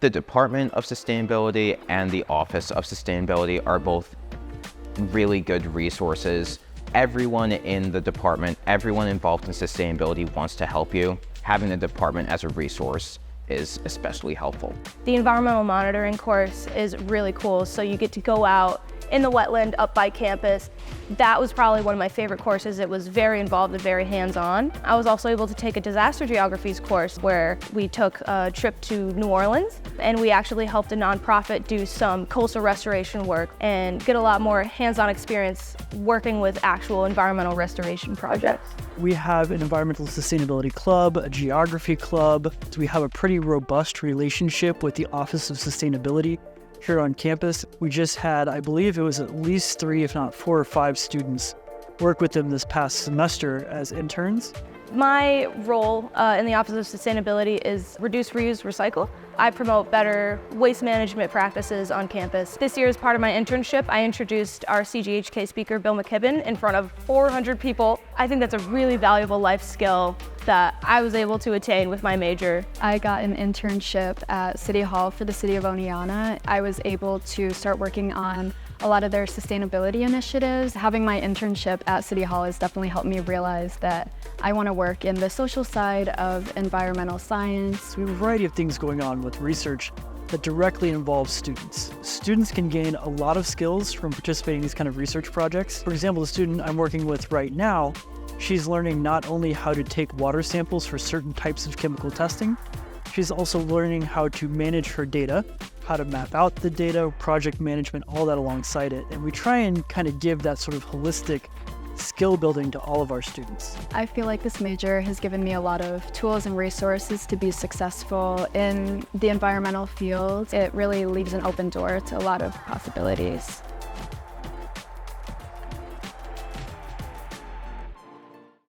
The Department of Sustainability and the Office of Sustainability are both really good resources. Everyone in the department, everyone involved in sustainability wants to help you. Having the department as a resource is especially helpful. The environmental monitoring course is really cool. So you get to go out in the wetland up by campus. That was probably one of my favorite courses. It was very involved and very hands-on. I was also able to take a disaster geographies course where we took a trip to New Orleans and we actually helped a nonprofit do some coastal restoration work and get a lot more hands-on experience working with actual environmental restoration projects. We have an environmental sustainability club, a geography club. So we have a pretty robust relationship with the Office of Sustainability here on campus. We just had, I believe it was at least 3, if not 4 or 5 students work with them this past semester as interns. My role in the Office of Sustainability is reduce, reuse, recycle. I promote better waste management practices on campus. This year, as part of my internship, I introduced our CGHK speaker, Bill McKibben, in front of 400 people. I think that's a really valuable life skill that I was able to attain with my major. I got an internship at City Hall for the City of Oneonta. I was able to start working on a lot of their sustainability initiatives. Having my internship at City Hall has definitely helped me realize that I want to work in the social side of environmental science. We have a variety of things going on with research that directly involves students. Students can gain a lot of skills from participating in these kind of research projects. For example, the student I'm working with right now, she's learning not only how to take water samples for certain types of chemical testing, she's also learning how to manage her data, how to map out the data, project management, all that alongside it. And we try and kind of give that sort of holistic skill building to all of our students. I feel like this major has given me a lot of tools and resources to be successful in the environmental field. It really leaves an open door to a lot of possibilities.